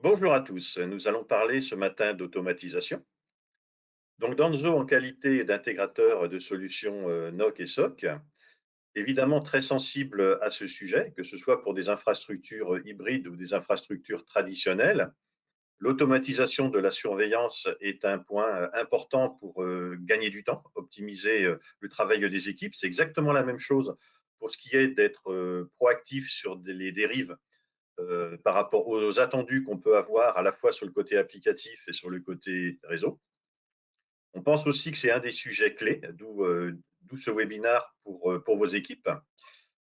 Bonjour à tous, nous allons parler ce matin d'automatisation. Donc Danzo en qualité d'intégrateur de solutions NOC et SOC, évidemment très sensible à ce sujet, que ce soit pour des infrastructures hybrides ou des infrastructures traditionnelles. L'automatisation de la surveillance est un point important pour gagner du temps, optimiser le travail des équipes. C'est exactement la même chose pour ce qui est d'être proactif sur les dérives par rapport aux attendus qu'on peut avoir à la fois sur le côté applicatif et sur le côté réseau. On pense aussi que c'est un des sujets clés, d'où ce webinaire pour vos équipes.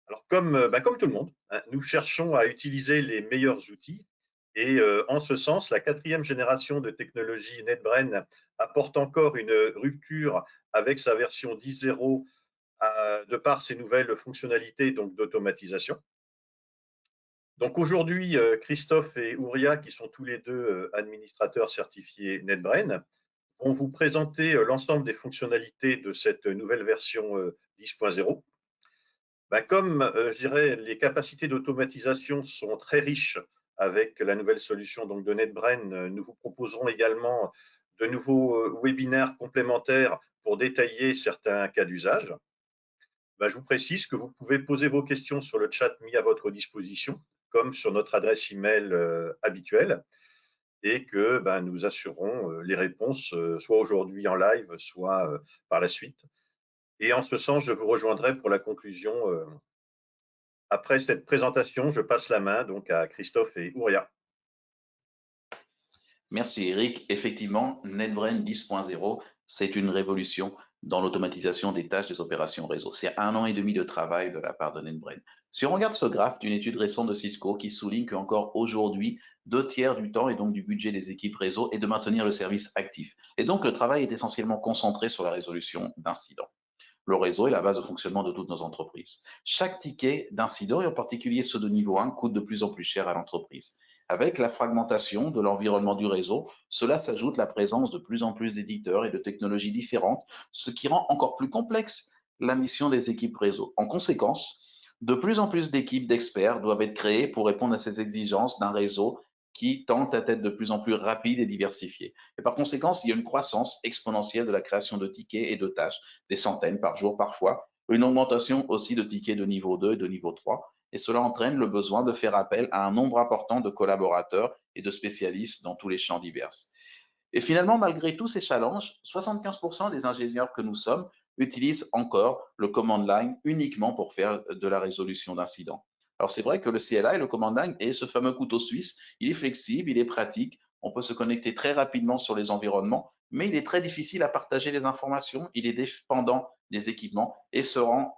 Alors, comme tout le monde, hein, nous cherchons à utiliser les meilleurs outils et en ce sens, la quatrième génération de technologie NetBrain apporte encore une rupture avec sa version 10.0 de par ses nouvelles fonctionnalités donc d'automatisation. Donc aujourd'hui, Christophe et Ouria, qui sont tous les deux administrateurs certifiés NetBrain, vont vous présenter l'ensemble des fonctionnalités de cette nouvelle version 10.0. Comme je dirais, les capacités d'automatisation sont très riches avec la nouvelle solution donc, de NetBrain, nous vous proposerons également de nouveaux webinaires complémentaires pour détailler certains cas d'usage. Je vous précise que vous pouvez poser vos questions sur le chat mis à votre disposition, comme sur notre adresse email habituelle, et que nous assurons les réponses soit aujourd'hui en live, soit par la suite. Et en ce sens, je vous rejoindrai pour la conclusion. Après cette présentation, je passe la main donc à Christophe et Ouria. Merci Eric. Effectivement, NetBrain 10.0, c'est une révolution dans l'automatisation des tâches des opérations réseau. C'est 1 an et demi de travail de la part de NetBrain. Si on regarde ce graphe d'une étude récente de Cisco qui souligne qu'encore aujourd'hui, 2/3 du temps et donc du budget des équipes réseau est de maintenir le service actif. Et donc le travail est essentiellement concentré sur la résolution d'incidents. Le réseau est la base de fonctionnement de toutes nos entreprises. Chaque ticket d'incident, et en particulier ceux de niveau 1, coûte de plus en plus cher à l'entreprise. Avec la fragmentation de l'environnement du réseau, cela s'ajoute la présence de plus en plus d'éditeurs et de technologies différentes, ce qui rend encore plus complexe la mission des équipes réseau. En conséquence, de plus en plus d'équipes d'experts doivent être créées pour répondre à ces exigences d'un réseau qui tente à être de plus en plus rapide et diversifié. Et par conséquent, il y a une croissance exponentielle de la création de tickets et de tâches, des centaines par jour parfois, une augmentation aussi de tickets de niveau 2 et de niveau 3, et cela entraîne le besoin de faire appel à un nombre important de collaborateurs et de spécialistes dans tous les champs divers. Et finalement, malgré tous ces challenges, 75% des ingénieurs que nous sommes utilisent encore le command line uniquement pour faire de la résolution d'incidents. Alors c'est vrai que le CLI, le command line, est ce fameux couteau suisse. Il est flexible, il est pratique, on peut se connecter très rapidement sur les environnements, mais il est très difficile à partager les informations, il est dépendant des équipements et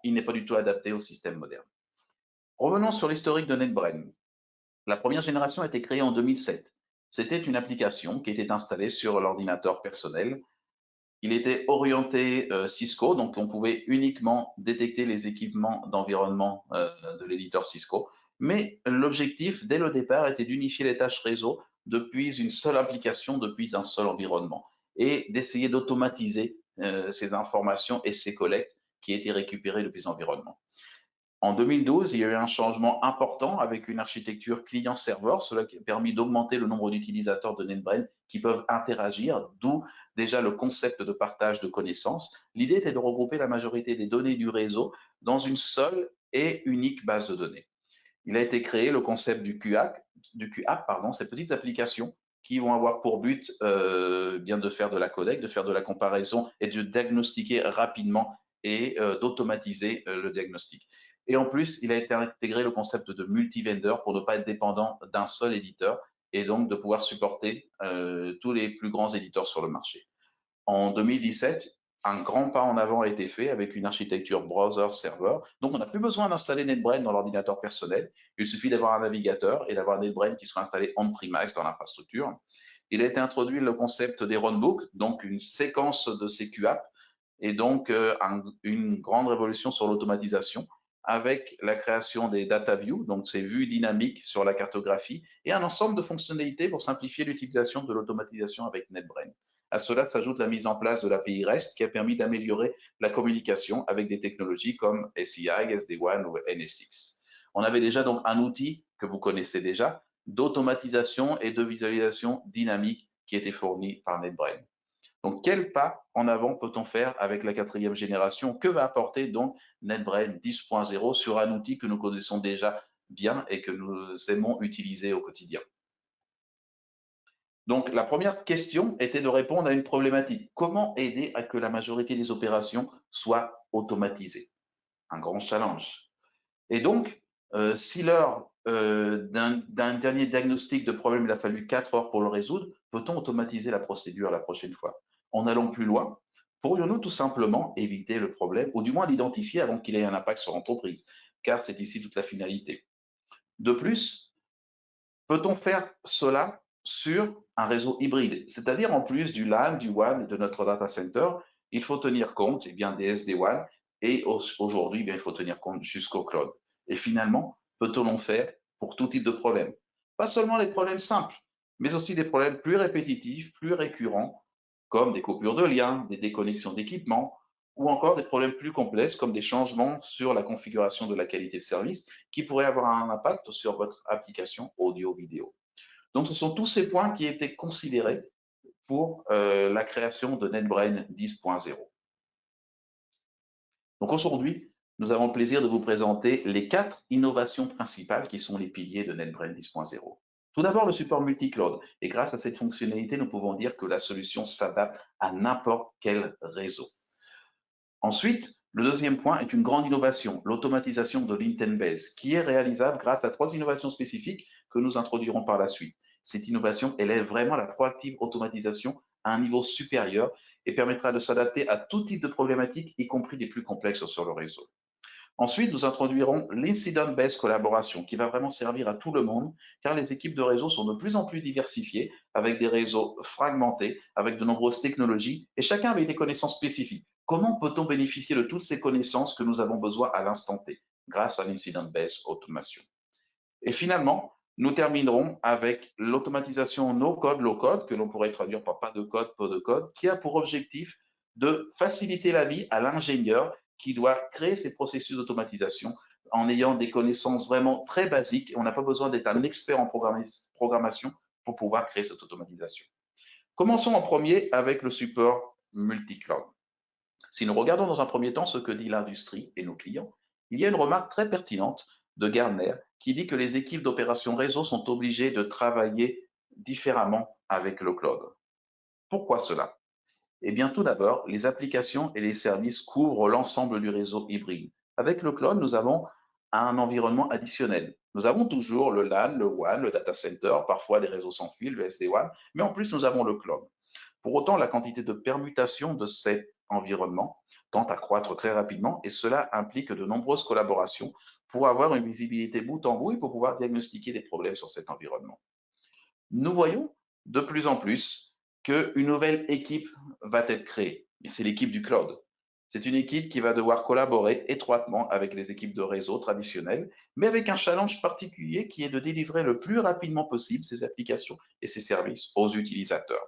il n'est pas du tout adapté au système moderne. Revenons sur l'historique de NetBrain. La première génération a été créée en 2007. C'était une application qui était installée sur l'ordinateur personnel. Il était orienté Cisco, donc on pouvait uniquement détecter les équipements d'environnement de l'éditeur Cisco. Mais l'objectif, dès le départ, était d'unifier les tâches réseau depuis une seule application, depuis un seul environnement, et d'essayer d'automatiser ces informations et ces collectes qui étaient récupérées depuis l'environnement. En 2012, il y a eu un changement important avec une architecture client-serveur, cela qui a permis d'augmenter le nombre d'utilisateurs de NetBrain qui peuvent interagir, d'où déjà le concept de partage de connaissances. L'idée était de regrouper la majorité des données du réseau dans une seule et unique base de données. Il a été créé le concept du QAP, ces petites applications qui vont avoir pour but bien de faire de la collecte, de faire de la comparaison et de diagnostiquer rapidement et d'automatiser le diagnostic. Et en plus, il a été intégré le concept de multi-vendor pour ne pas être dépendant d'un seul éditeur et donc de pouvoir supporter tous les plus grands éditeurs sur le marché. En 2017, un grand pas en avant a été fait avec une architecture browser-server. Donc, on n'a plus besoin d'installer NetBrain dans l'ordinateur personnel. Il suffit d'avoir un navigateur et d'avoir NetBrain qui sera installé on-premise dans l'infrastructure. Il a été introduit le concept des runbooks, donc une séquence de ces QAP, et donc une grande révolution sur l'automatisation avec la création des data views, donc ces vues dynamiques sur la cartographie, et un ensemble de fonctionnalités pour simplifier l'utilisation de l'automatisation avec NetBrain. À cela s'ajoute la mise en place de l'API REST qui a permis d'améliorer la communication avec des technologies comme SCI, SD-WAN ou NSX. On avait déjà donc un outil que vous connaissez déjà, d'automatisation et de visualisation dynamique qui était fournie par NetBrain. Donc, quel pas en avant peut-on faire avec la 4e génération? Que va apporter donc NetBrain 10.0 sur un outil que nous connaissons déjà bien et que nous aimons utiliser au quotidien? Donc, la première question était de répondre à une problématique. Comment aider à que la majorité des opérations soient automatisées? Un grand challenge. Et donc, si lors d'un dernier diagnostic de problème, il a fallu 4 heures pour le résoudre, peut-on automatiser la procédure la prochaine fois? En allant plus loin, pourrions-nous tout simplement éviter le problème, ou du moins l'identifier avant qu'il ait un impact sur l'entreprise? Car c'est ici toute la finalité. De plus, peut-on faire cela sur un réseau hybride? C'est-à-dire en plus du LAN, du WAN et de notre data center, il faut tenir compte bien, des SD-WAN et aujourd'hui, il faut tenir compte jusqu'au cloud. Et finalement, peut-on en faire pour tout type de problème? Pas seulement les problèmes simples, mais aussi des problèmes plus répétitifs, plus récurrents, comme des coupures de liens, des déconnexions d'équipements, ou encore des problèmes plus complexes comme des changements sur la configuration de la qualité de service qui pourraient avoir un impact sur votre application audio-vidéo. Donc, ce sont tous ces points qui étaient considérés pour la création de NetBrain 10.0. Donc, aujourd'hui, nous avons le plaisir de vous présenter les 4 innovations principales qui sont les piliers de NetBrain 10.0. Tout d'abord, le support multi-cloud. Et grâce à cette fonctionnalité, nous pouvons dire que la solution s'adapte à n'importe quel réseau. Ensuite, le deuxième point est une grande innovation, l'automatisation de l'intent base, qui est réalisable grâce à 3 innovations spécifiques que nous introduirons par la suite. Cette innovation élève vraiment la proactive automatisation à un niveau supérieur et permettra de s'adapter à tout type de problématiques, y compris les plus complexes sur le réseau. Ensuite, nous introduirons l'incident-based collaboration qui va vraiment servir à tout le monde car les équipes de réseau sont de plus en plus diversifiées avec des réseaux fragmentés, avec de nombreuses technologies et chacun avec des connaissances spécifiques. Comment peut-on bénéficier de toutes ces connaissances que nous avons besoin à l'instant T grâce à l'incident-based automation? Et finalement, nous terminerons avec l'automatisation no-code, low-code, que l'on pourrait traduire par pas de code, peu de code, qui a pour objectif de faciliter la vie à l'ingénieur qui doit créer ses processus d'automatisation en ayant des connaissances vraiment très basiques. On n'a pas besoin d'être un expert en programmation pour pouvoir créer cette automatisation. Commençons en premier avec le support multi-cloud. Si nous regardons dans un premier temps ce que dit l'industrie et nos clients, il y a une remarque très pertinente de Gartner qui dit que les équipes d'opération réseau sont obligées de travailler différemment avec le cloud. Pourquoi cela? Eh bien, tout d'abord, les applications et les services couvrent l'ensemble du réseau hybride. Avec le cloud, nous avons un environnement additionnel. Nous avons toujours le LAN, le WAN, le data center, parfois des réseaux sans fil, le SD-WAN, mais en plus, nous avons le cloud. Pour autant, la quantité de permutations de cet environnement tend à croître très rapidement et cela implique de nombreuses collaborations pour avoir une visibilité bout en bout et pour pouvoir diagnostiquer des problèmes sur cet environnement. Nous voyons de plus en plus qu'une nouvelle équipe va être créée. C'est l'équipe du cloud. C'est une équipe qui va devoir collaborer étroitement avec les équipes de réseau traditionnelles, mais avec un challenge particulier qui est de délivrer le plus rapidement possible ces applications et ces services aux utilisateurs.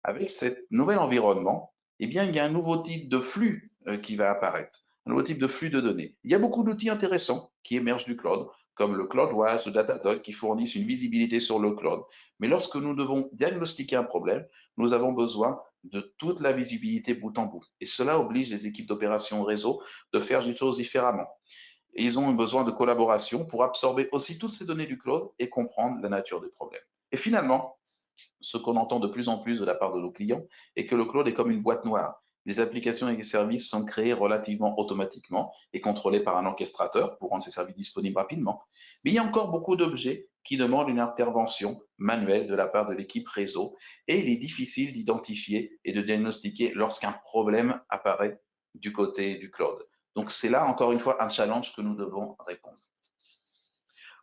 Avec ce nouvel environnement, eh bien, il y a un nouveau type de flux qui va apparaître, un nouveau type de flux de données. Il y a beaucoup d'outils intéressants qui émergent du cloud, comme le CloudWatch, le Datadog, qui fournissent une visibilité sur le cloud. Mais lorsque nous devons diagnostiquer un problème, nous avons besoin de toute la visibilité bout en bout. Et cela oblige les équipes d'opération réseau de faire des choses différemment. Et ils ont besoin de collaboration pour absorber aussi toutes ces données du cloud et comprendre la nature des problèmes. Et finalement, ce qu'on entend de plus en plus de la part de nos clients est que le cloud est comme une boîte noire. Les applications et les services sont créés relativement automatiquement et contrôlés par un orchestrateur pour rendre ces services disponibles rapidement. Mais il y a encore beaucoup d'objets qui demandent une intervention manuelle de la part de l'équipe réseau et il est difficile d'identifier et de diagnostiquer lorsqu'un problème apparaît du côté du cloud. Donc c'est là encore une fois un challenge que nous devons répondre.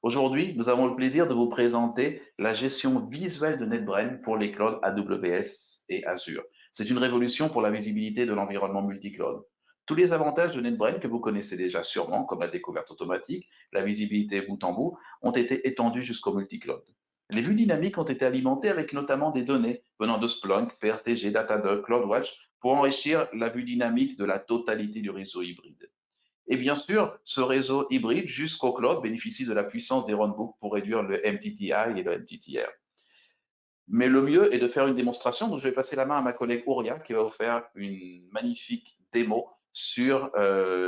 Aujourd'hui, nous avons le plaisir de vous présenter la gestion visuelle de NetBrain pour les clouds AWS et Azure. C'est une révolution pour la visibilité de l'environnement multi-cloud. Tous les avantages de NetBrain que vous connaissez déjà sûrement, comme la découverte automatique, la visibilité bout en bout, ont été étendus jusqu'au multi-cloud. Les vues dynamiques ont été alimentées avec notamment des données venant de Splunk, PRTG, Datadog, CloudWatch pour enrichir la vue dynamique de la totalité du réseau hybride. Et bien sûr, ce réseau hybride jusqu'au cloud bénéficie de la puissance des runbooks pour réduire le MTTI et le MTTR. Mais le mieux est de faire une démonstration. Donc, je vais passer la main à ma collègue Ouria qui va vous faire une magnifique démo sur,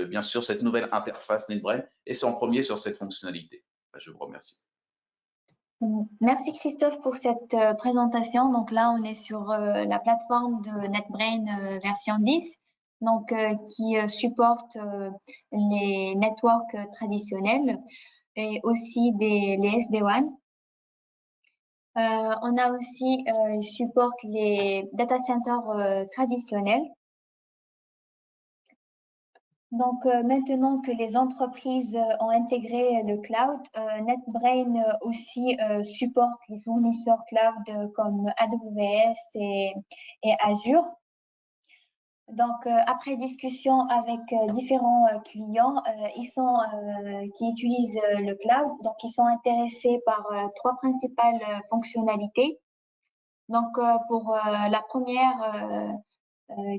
bien sûr, cette nouvelle interface NetBrain et c'est en premier sur cette fonctionnalité. Je vous remercie. Merci Christophe pour cette présentation. Donc là, on est sur la plateforme de NetBrain version 10, donc qui supporte les networks traditionnels et aussi les SD-WAN. On a aussi supporte les data centers traditionnels. Donc, maintenant que les entreprises ont intégré le cloud, NetBrain aussi supporte les fournisseurs cloud comme AWS et Azure. Donc, après discussion avec différents clients, qui utilisent le cloud, donc ils sont intéressés par trois principales fonctionnalités. Donc, pour la première,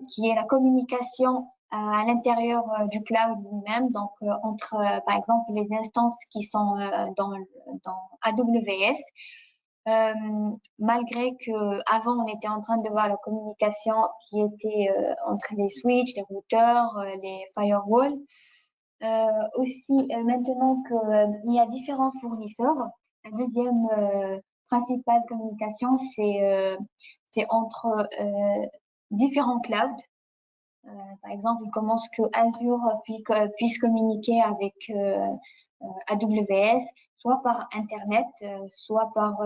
qui est la communication à l'intérieur du cloud lui-même, donc entre par exemple les instances qui sont dans AWS. Malgré que avant on était en train de voir la communication qui était entre les switches, les routeurs, les firewalls. Aussi maintenant qu'il y a différents fournisseurs, la deuxième principale communication c'est entre différents clouds. Par exemple, il commence que Azure puisse communiquer avec AWS, soit par Internet, soit par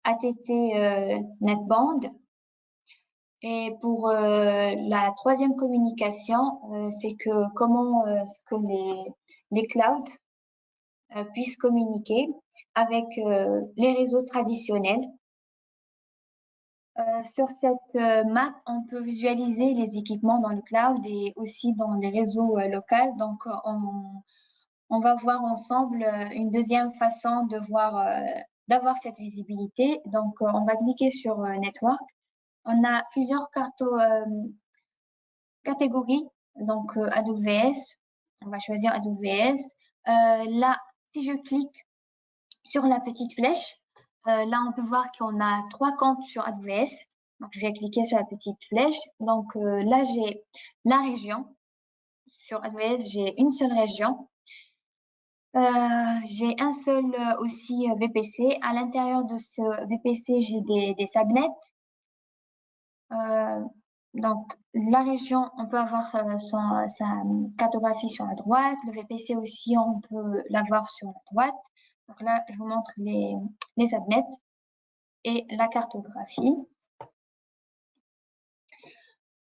ATT Netband. Et pour la troisième communication, c'est que comment que les clouds puissent communiquer avec les réseaux traditionnels. Sur cette map, on peut visualiser les équipements dans le cloud et aussi dans les réseaux locaux. Donc, on va voir ensemble une deuxième façon de d'avoir cette visibilité. Donc, on va cliquer sur Network. On a plusieurs catégories. Donc, AWS, on va choisir AWS. Là, si je clique sur la petite flèche, là, on peut voir qu'on a 3 comptes sur AWS. Donc, je vais cliquer sur la petite flèche. Donc, là, j'ai la région. Sur AWS, j'ai une seule région. J'ai un seul aussi VPC. À l'intérieur de ce VPC, j'ai des subnets. Donc, la région, on peut avoir sa cartographie sur la droite. Le VPC aussi, on peut l'avoir sur la droite. Donc là, je vous montre les subnets et la cartographie.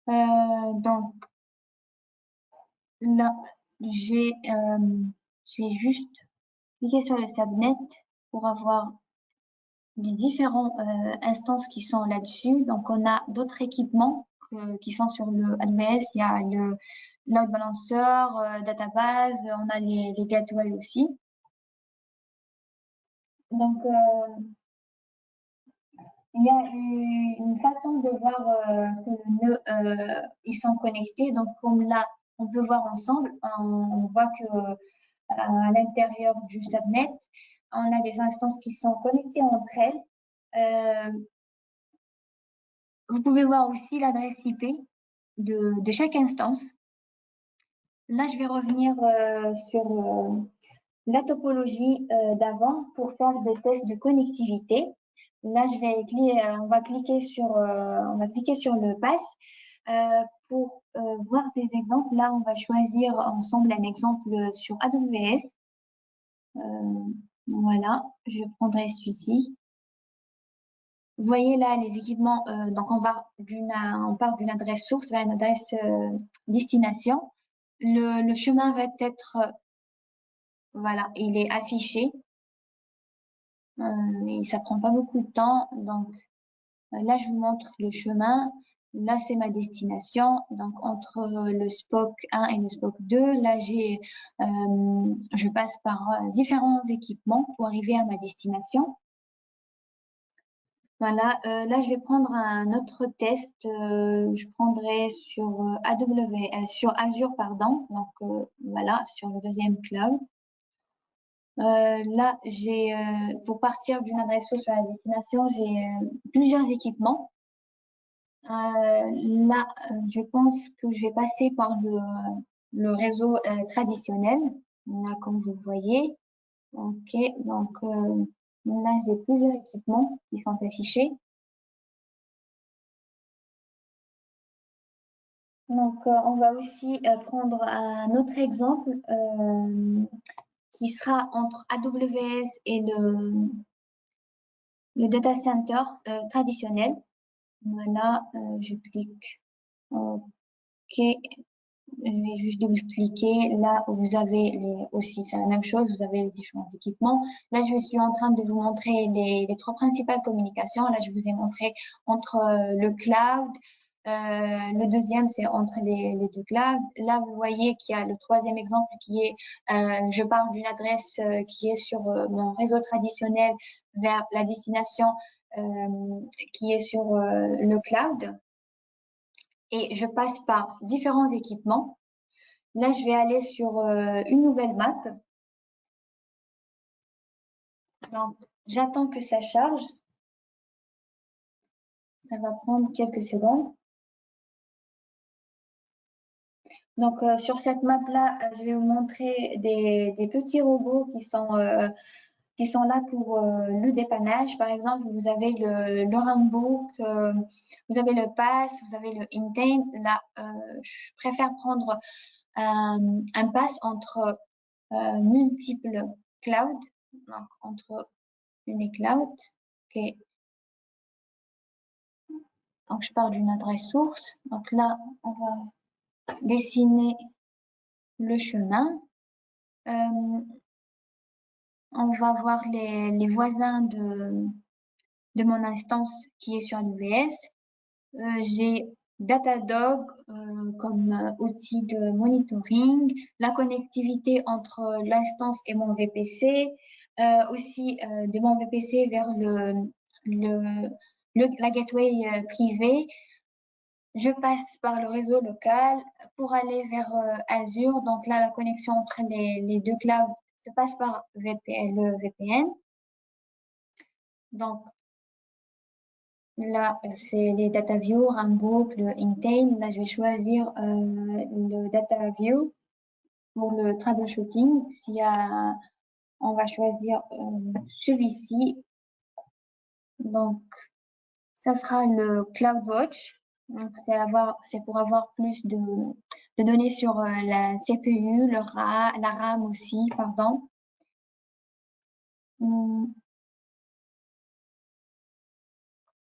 Donc là, je vais juste cliquer sur le subnet pour avoir les différentes instances qui sont là-dessus. Donc, on a d'autres équipements qui sont sur le AWS. Il y a le load balancer, database, on a les gateways aussi. Donc, il y a une façon de voir que le nœud, ils sont connectés. Donc, comme là, on peut voir ensemble, on voit que à l'intérieur du subnet, on a des instances qui sont connectées entre elles. Vous pouvez voir aussi l'adresse IP de chaque instance. Là, je vais revenir sur la topologie d'avant pour faire des tests de connectivité. Là, on va cliquer sur le pass pour voir des exemples. Là, on va choisir ensemble un exemple sur AWS. Voilà, je prendrai celui-ci. Vous voyez là les équipements, donc on part d'une adresse source vers une adresse destination. Le chemin va être, voilà, il est affiché. Et ça prend pas beaucoup de temps. Donc là, je vous montre le chemin. Là, c'est ma destination. Donc entre le SPOC 1 et le SPOC 2, là, je passe par différents équipements pour arriver à ma destination. Voilà, là, je vais prendre un autre test. Je prendrai sur sur Azure, pardon. Donc, voilà, sur le deuxième cloud. Là, pour partir d'une adresse source à la destination, j'ai plusieurs équipements. Là, je pense que je vais passer par le réseau traditionnel. Là, comme vous voyez. OK, donc là, j'ai plusieurs équipements qui sont affichés. Donc, on va aussi prendre un autre exemple qui sera entre AWS et le data center traditionnel. Voilà, je clique OK. Je vais juste double-cliquer. Là, vous avez aussi, c'est la même chose, vous avez les différents équipements. Là, je suis en train de vous montrer les trois principales communications. Là, je vous ai montré entre le cloud. Le deuxième, c'est entre les deux clouds. Là, vous voyez qu'il y a le troisième exemple qui est, je parle d'une adresse qui est sur mon réseau traditionnel vers la destination qui est sur le cloud. Et je passe par différents équipements. Là, je vais aller sur une nouvelle map. Donc, j'attends que ça charge. Ça va prendre quelques secondes. Donc, sur cette map-là, je vais vous montrer des petits robots qui sont là pour le dépannage. Par exemple, vous avez le Rambook, vous avez le Pass, vous avez le Intane. Là, je préfère prendre un pass entre multiples clouds, donc entre une cloud. Okay. Donc, je pars d'une adresse source. Donc là, on va dessiner le chemin. On va voir les voisins de mon instance qui est sur AWS. J'ai Datadog comme outil de monitoring, la connectivité entre l'instance et mon VPC, aussi de mon VPC vers la gateway privée. Je passe par le réseau local pour aller vers Azure. Donc là, la connexion entre les deux clouds se passe par le VPN. Donc là, c'est les DataView, Rambook, le Intane. Là, je vais choisir le DataView pour le troubleshooting. On va choisir celui-ci. Donc, ça sera le CloudWatch. Donc, c'est pour avoir plus de données sur la CPU, la RAM aussi, pardon.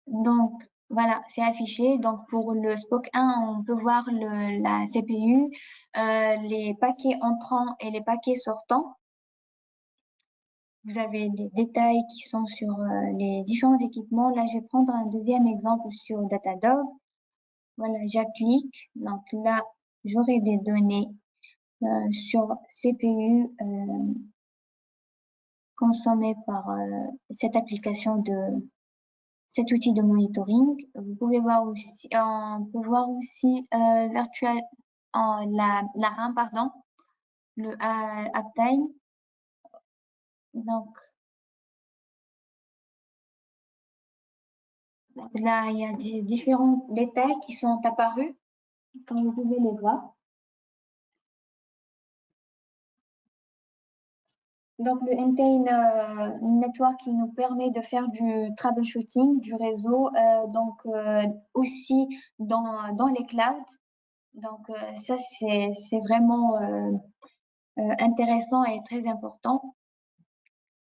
Donc, voilà, c'est affiché. Donc, pour le Spock 1, on peut voir la CPU, les paquets entrants et les paquets sortants. Vous avez les détails qui sont sur les différents équipements. Là, je vais prendre un deuxième exemple sur Datadog. Voilà, j'applique. Donc là, j'aurai des données sur CPU consommées par cette application cet outil de monitoring. Vous pouvez voir aussi, on peut voir aussi la RAM, pardon, le uptime. Donc là, il y a différents détails qui sont apparus, comme vous pouvez les voir. Donc, le Intane Network qui nous permet de faire du troubleshooting du réseau, donc aussi dans les clouds. Donc, ça, c'est vraiment intéressant et très important.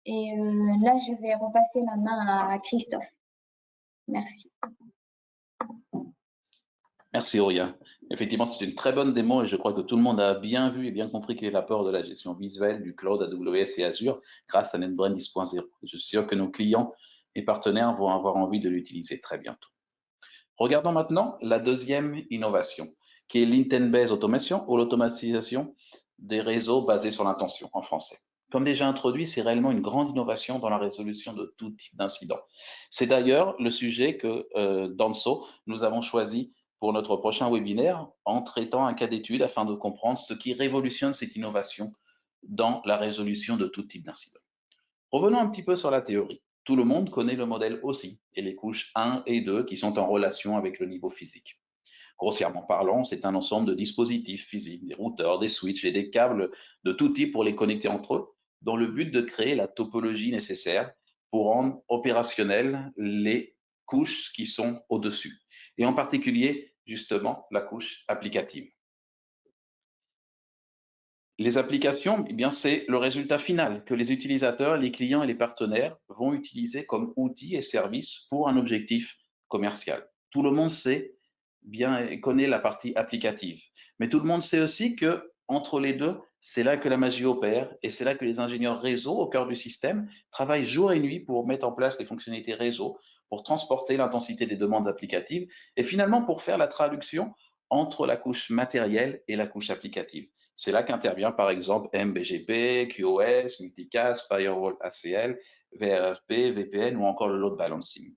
Et là, je vais repasser la main à Christophe. Merci. Merci Auria. Effectivement, c'est une très bonne démo et je crois que tout le monde a bien vu et bien compris quel est l'apport de la gestion visuelle du cloud AWS et Azure grâce à NetBrain 10.0. Je suis sûr que nos clients et partenaires vont avoir envie de l'utiliser très bientôt. Regardons maintenant la deuxième innovation, qui est l'Intent-Based Automation ou l'automatisation des réseaux basés sur l'intention en français. comme déjà introduit, c'est réellement une grande innovation dans la résolution de tout type d'incident. C'est d'ailleurs le sujet que, Danso, nous avons choisi pour notre prochain webinaire en traitant un cas d'étude afin de comprendre ce qui révolutionne cette innovation dans la résolution de tout type d'incident. Revenons un petit peu sur la théorie. Tout le monde connaît le modèle OSI et les couches 1 et 2 qui sont en relation avec le niveau physique. Grossièrement parlant, c'est un ensemble de dispositifs physiques, des routeurs, des switches et des câbles de tout type pour les connecter entre eux, dans le but de créer la topologie nécessaire pour rendre opérationnelles les couches qui sont au-dessus, et en particulier, justement, la couche applicative. Les applications, eh bien, c'est le résultat final que les utilisateurs, les clients et les partenaires vont utiliser comme outils et services pour un objectif commercial. Tout le monde sait bien et connaît la partie applicative, mais tout le monde sait aussi que entre les deux, c'est là que la magie opère et c'est là que les ingénieurs réseau au cœur du système travaillent jour et nuit pour mettre en place les fonctionnalités réseau, pour transporter l'intensité des demandes applicatives et finalement pour faire la traduction entre la couche matérielle et la couche applicative. C'est là qu'intervient par exemple MBGP, QoS, Multicast, Firewall ACL, VRFP, VPN ou encore le load balancing.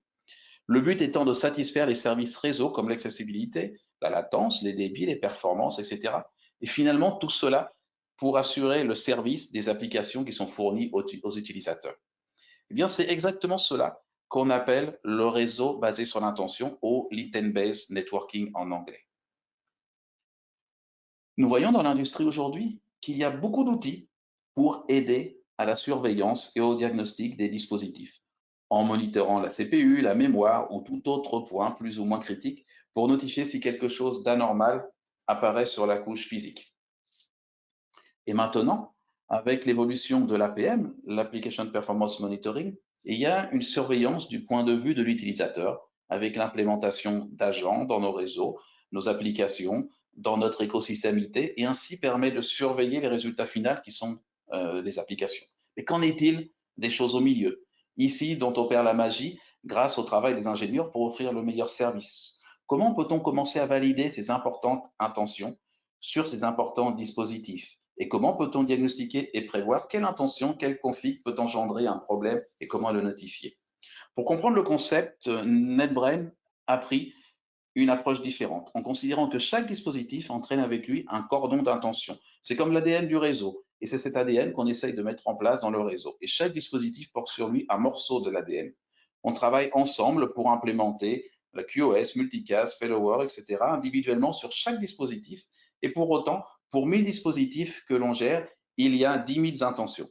Le but étant de satisfaire les services réseau comme l'accessibilité, la latence, les débits, les performances, etc. Et finalement, tout cela pour assurer le service des applications qui sont fournies aux utilisateurs. Eh bien, c'est exactement cela qu'on appelle le réseau basé sur l'intention ou l'intent-based networking en anglais. Nous voyons dans l'industrie aujourd'hui qu'il y a beaucoup d'outils pour aider à la surveillance et au diagnostic des dispositifs, en monitorant la CPU, la mémoire ou tout autre point plus ou moins critique pour notifier si quelque chose d'anormal apparaît sur la couche physique. Et maintenant, avec l'évolution de l'APM, l'Application Performance Monitoring, il y a une surveillance du point de vue de l'utilisateur avec l'implémentation d'agents dans nos réseaux, nos applications, dans notre écosystème IT et ainsi permet de surveiller les résultats finaux qui sont des applications. Mais qu'en est-il des choses au milieu? Ici, dont opère la magie grâce au travail des ingénieurs pour offrir le meilleur service. Comment peut-on commencer à valider ces importantes intentions sur ces importants dispositifs? Et comment peut-on diagnostiquer et prévoir quelle intention, quel conflit peut engendrer un problème et comment le notifier? Pour comprendre le concept, NetBrain a pris une approche différente, en considérant que chaque dispositif entraîne avec lui un cordon d'intention. C'est comme l'ADN du réseau, et c'est cet ADN qu'on essaye de mettre en place dans le réseau. Et chaque dispositif porte sur lui un morceau de l'ADN. On travaille ensemble pour implémenter la QoS, Multicast, Failover, etc., individuellement sur chaque dispositif. Et pour autant, pour 1000 dispositifs que l'on gère, il y a 10 000 intentions.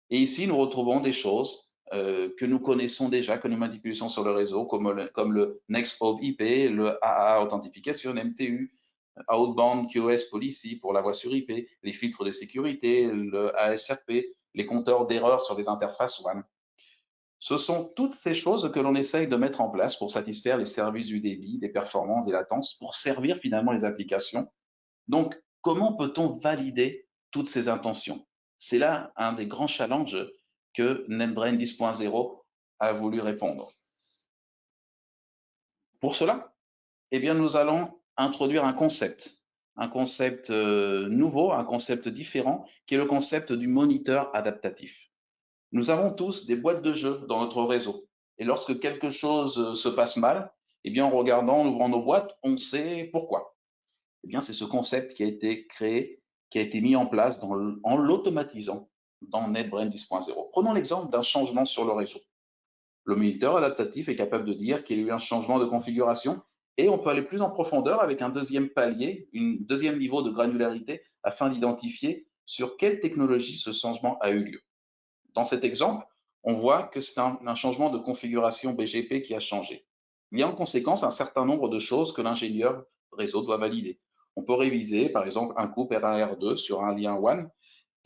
Et ici, nous retrouvons des choses que nous connaissons déjà, que nous manipulons sur le réseau, comme le Next Hop IP, le AA Authentification, MTU, Outbound QoS Policy pour la voix sur IP, les filtres de sécurité, le ASRP, les compteurs d'erreurs sur les interfaces WAN. Ce sont toutes ces choses que l'on essaye de mettre en place pour satisfaire les services du débit, des performances, des latences, pour servir finalement les applications. Donc, comment peut-on valider toutes ces intentions? C'est là un des grands challenges que NetBrain 10.0 a voulu répondre. Pour cela, eh bien, nous allons introduire un concept nouveau, un concept différent, qui est le concept du moniteur adaptatif. Nous avons tous des boîtes de jeux dans notre réseau. Et lorsque quelque chose se passe mal, eh bien, en regardant, en ouvrant nos boîtes, on sait pourquoi. Eh bien, c'est ce concept qui a été créé, qui a été mis en place en l'automatisant dans NetBrain 10.0. Prenons l'exemple d'un changement sur le réseau. Le moniteur adaptatif est capable de dire qu'il y a eu un changement de configuration et on peut aller plus en profondeur avec un deuxième palier, un deuxième niveau de granularité afin d'identifier sur quelle technologie ce changement a eu lieu. Dans cet exemple, on voit que c'est un changement de configuration BGP qui a changé. Il y a en conséquence un certain nombre de choses que l'ingénieur réseau doit valider. On peut réviser, par exemple, un couple R1-R2 sur un lien WAN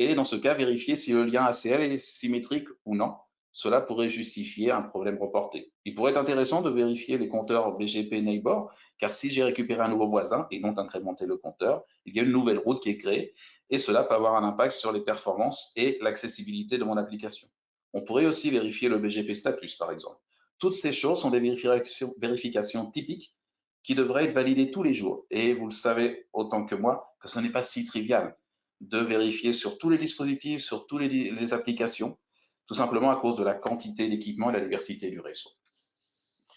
et dans ce cas, vérifier si le lien ACL est symétrique ou non. Cela pourrait justifier un problème reporté. Il pourrait être intéressant de vérifier les compteurs BGP Neighbor, car si j'ai récupéré un nouveau voisin et donc incrémenté le compteur, il y a une nouvelle route qui est créée et cela peut avoir un impact sur les performances et l'accessibilité de mon application. On pourrait aussi vérifier le BGP status, par exemple. Toutes ces choses sont des vérifications typiques qui devraient être validées tous les jours. Et vous le savez autant que moi que ce n'est pas si trivial. de vérifier sur tous les dispositifs, sur toutes les applications, tout simplement à cause de la quantité d'équipements et la diversité du réseau.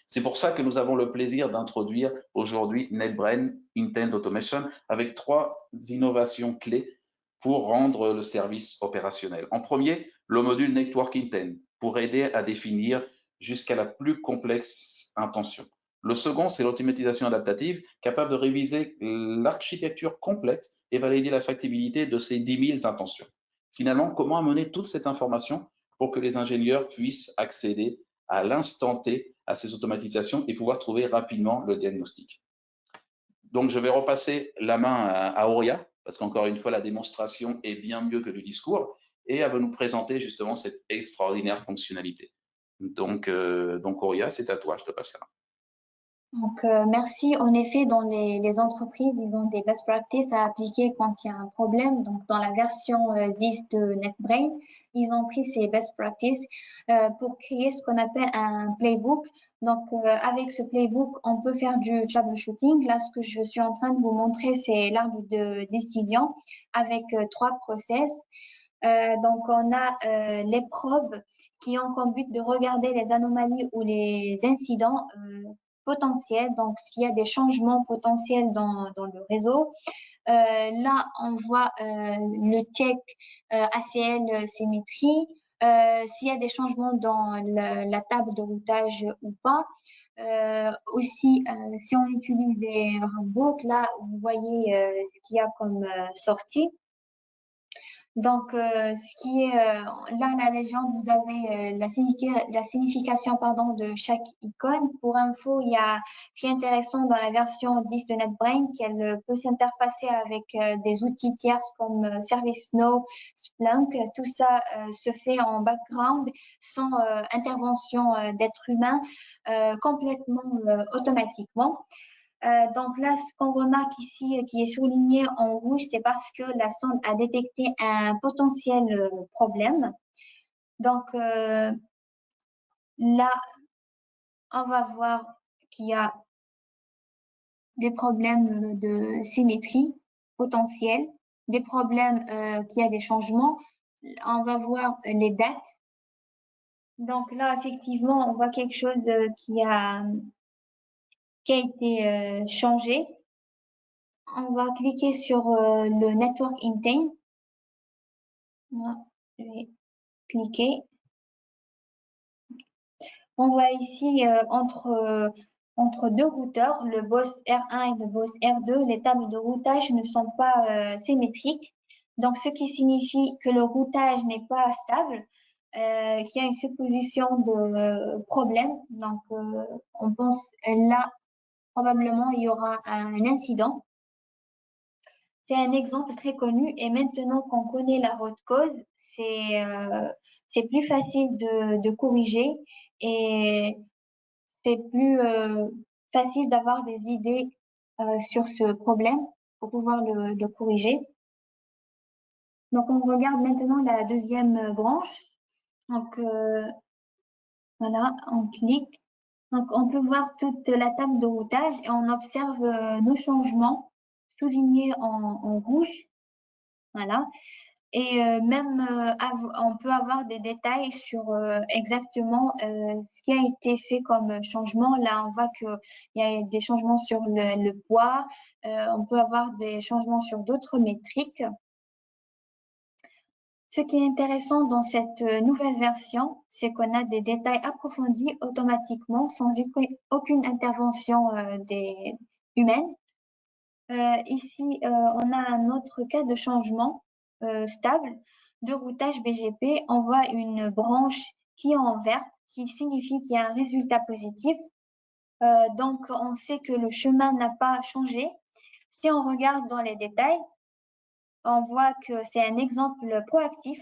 C'est pour ça que nous avons le plaisir d'introduire aujourd'hui NetBrain Intent Automation avec 3 innovations clés pour rendre le service opérationnel. En premier, le module Network Intent pour aider à définir jusqu'à la plus complexe intention. Le second, c'est l'automatisation adaptative capable de réviser l'architecture complète et valider la factibilité de ces 10 000 intentions. Finalement, comment amener toute cette information pour que les ingénieurs puissent accéder à l'instant T à ces automatisations et pouvoir trouver rapidement le diagnostic. Donc, je vais repasser la main à Auria, parce qu'encore une fois, la démonstration est bien mieux que le discours, et elle va nous présenter justement cette extraordinaire fonctionnalité. Donc Auria, c'est à toi, je te passe la main. Donc, merci. En effet, dans les entreprises, ils ont des best practices à appliquer quand il y a un problème. Donc, dans la version 10 de NetBrain, ils ont pris ces best practices pour créer ce qu'on appelle un playbook. Donc, avec ce playbook, on peut faire du troubleshooting. Là, ce que je suis en train de vous montrer, c'est l'arbre de décision avec 3 process. Donc, on a les probes qui ont comme but de regarder les anomalies ou les incidents potentiels, donc s'il y a des changements potentiels dans le réseau. Là, on voit le check ACL symétrie, s'il y a des changements dans la table de routage ou pas. Aussi, si on utilise des runbooks, là, vous voyez ce qu'il y a comme sortie. Donc, ce qui est là, la légende, vous avez la signification pardon, de chaque icône. Pour info, il y a ce qui est intéressant dans la version 10 de NetBrain, qu'elle peut s'interfacer avec des outils tierces comme ServiceNow, Splunk. Tout ça se fait en background, sans intervention d'être humain, complètement automatiquement. Donc là, ce qu'on remarque ici, qui est souligné en rouge, c'est parce que la sonde a détecté un potentiel problème. Donc là, on va voir qu'il y a des problèmes de symétrie potentielle, des problèmes qu'il y a des changements. On va voir les dates. Donc là, effectivement, on voit quelque chose qui a été changé. On va cliquer sur le Network Intent. Là, je vais cliquer. On voit ici entre deux routeurs, le BOS R1 et le BOS R2, les tables de routage ne sont pas symétriques. Donc, ce qui signifie que le routage n'est pas stable, qu'il y a une supposition de problème. Donc, on pense là, probablement, il y aura un incident. C'est un exemple très connu et maintenant qu'on connaît la root cause, c'est plus facile de corriger et c'est plus facile d'avoir des idées sur ce problème pour pouvoir le corriger. Donc, on regarde maintenant la deuxième branche. Donc, voilà, on clique. Donc, on peut voir toute la table de routage et on observe nos changements soulignés en rouge. Voilà. Et même, on peut avoir des détails sur exactement ce qui a été fait comme changement. Là, on voit qu'il y a des changements sur le poids. On peut avoir des changements sur d'autres métriques. Ce qui est intéressant dans cette nouvelle version, c'est qu'on a des détails approfondis automatiquement sans aucune intervention humaine. Ici, on a un autre cas de changement stable de routage BGP. On voit une branche qui est en vert, qui signifie qu'il y a un résultat positif. Donc, on sait que le chemin n'a pas changé. Si on regarde dans les détails, on voit que c'est un exemple proactif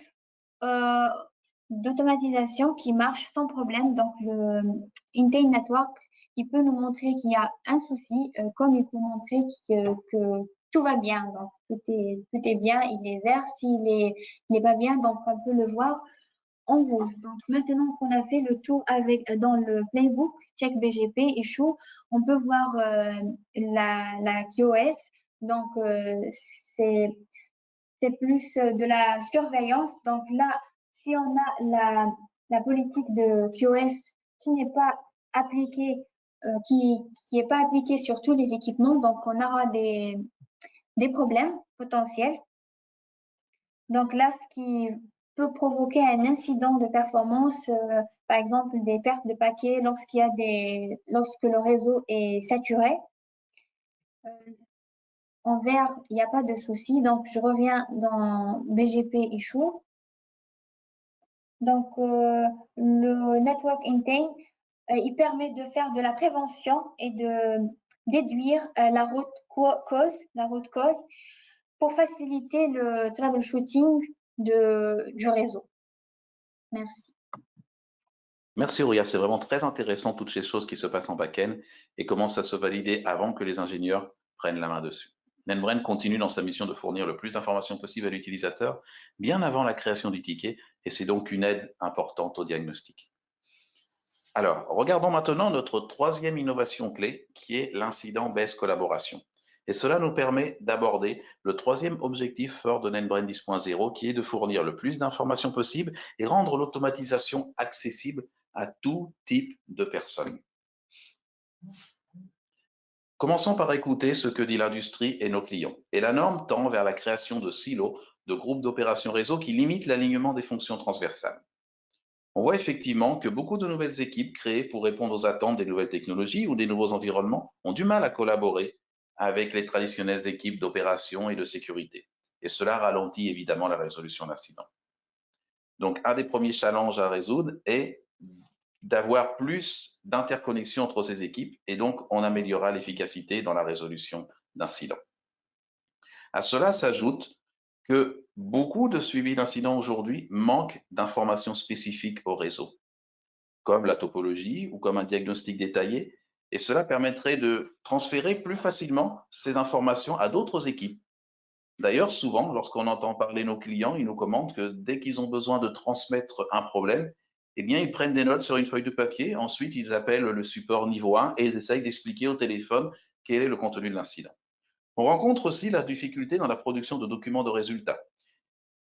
d'automatisation qui marche sans problème. Donc, le Intel Network, il peut nous montrer qu'il y a un souci, comme il peut montrer que tout va bien. Donc, tout est bien, il est vert. S'il n'est pas bien, donc on peut le voir en rouge. Donc, maintenant qu'on a fait le tour dans le playbook check BGP issue, on peut voir la QoS. Donc, c'est c'est plus de la surveillance. Donc là, si on a la politique de QoS qui n'est pas appliquée, qui est pas appliquée sur tous les équipements, donc on aura des problèmes potentiels. Donc là, ce qui peut provoquer un incident de performance, par exemple des pertes de paquets lorsque le réseau est saturé. En vert, il n'y a pas de souci. Donc, je reviens dans BGP issue. Donc, le Network Intent, il permet de faire de la prévention et de déduire la route cause pour faciliter le troubleshooting du réseau. Merci. Merci Rouya, c'est vraiment très intéressant toutes ces choses qui se passent en back-end et commencent à se valider avant que les ingénieurs prennent la main dessus. NetBrain continue dans sa mission de fournir le plus d'informations possible à l'utilisateur bien avant la création du ticket et c'est donc une aide importante au diagnostic. Alors, regardons maintenant notre troisième innovation clé qui est l'incident baisse collaboration. Et cela nous permet d'aborder le troisième objectif fort de NetBrain 10.0 qui est de fournir le plus d'informations possible et rendre l'automatisation accessible à tout type de personnes. Commençons par écouter ce que dit l'industrie et nos clients. Et la norme tend vers la création de silos, de groupes d'opérations réseau qui limitent l'alignement des fonctions transversales. On voit effectivement que beaucoup de nouvelles équipes créées pour répondre aux attentes des nouvelles technologies ou des nouveaux environnements ont du mal à collaborer avec les traditionnelles équipes d'opération et de sécurité. Et cela ralentit évidemment la résolution d'incidents. Donc, un des premiers challenges à résoudre est d'avoir plus d'interconnexion entre ces équipes et donc on améliorera l'efficacité dans la résolution d'incidents. À cela s'ajoute que beaucoup de suivis d'incidents aujourd'hui manquent d'informations spécifiques au réseau, comme la topologie ou comme un diagnostic détaillé, et cela permettrait de transférer plus facilement ces informations à d'autres équipes. D'ailleurs, souvent, lorsqu'on entend parler nos clients, ils nous commentent que dès qu'ils ont besoin de transmettre un problème, eh bien, ils prennent des notes sur une feuille de papier, ensuite ils appellent le support niveau 1 et ils essayent d'expliquer au téléphone quel est le contenu de l'incident. On rencontre aussi la difficulté dans la production de documents de résultats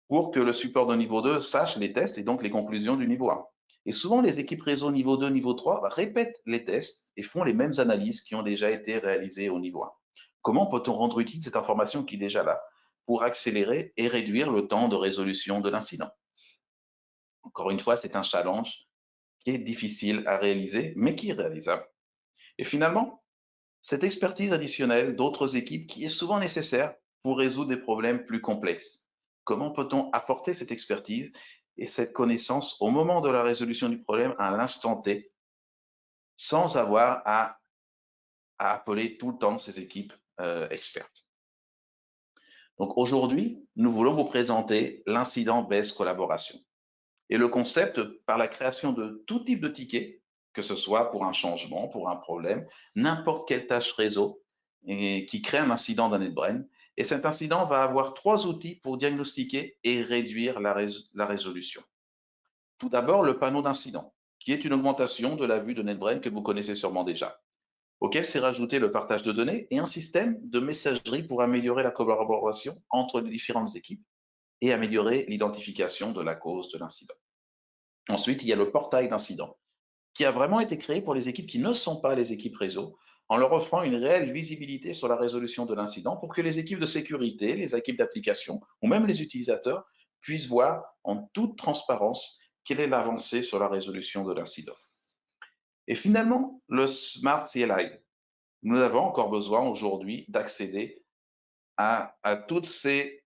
pour que le support de niveau 2 sache les tests et donc les conclusions du niveau 1. Et souvent, les équipes réseau niveau 2, niveau 3 répètent les tests et font les mêmes analyses qui ont déjà été réalisées au niveau 1. Comment peut-on rendre utile cette information qui est déjà là pour accélérer et réduire le temps de résolution de l'incident? Encore une fois, c'est un challenge qui est difficile à réaliser, mais qui est réalisable. Et finalement, cette expertise additionnelle d'autres équipes qui est souvent nécessaire pour résoudre des problèmes plus complexes. Comment peut-on apporter cette expertise et cette connaissance au moment de la résolution du problème à l'instant T, sans avoir à appeler tout le temps ces équipes expertes? Donc aujourd'hui, nous voulons vous présenter l'incident baisse collaboration. Et le concept, par la création de tout type de tickets, que ce soit pour un changement, pour un problème, n'importe quelle tâche réseau et qui crée un incident dans NetBrain. Et cet incident va avoir 3 outils pour diagnostiquer et réduire la résolution. Tout d'abord, le panneau d'incident, qui est une augmentation de la vue de NetBrain que vous connaissez sûrement déjà, auquel s'est rajouté le partage de données et un système de messagerie pour améliorer la collaboration entre les différentes équipes et améliorer l'identification de la cause de l'incident. Ensuite, il y a le portail d'incident, qui a vraiment été créé pour les équipes qui ne sont pas les équipes réseau, en leur offrant une réelle visibilité sur la résolution de l'incident pour que les équipes de sécurité, les équipes d'application ou même les utilisateurs puissent voir en toute transparence quelle est l'avancée sur la résolution de l'incident. Et finalement, le Smart CLI. Nous avons encore besoin aujourd'hui d'accéder à toutes ces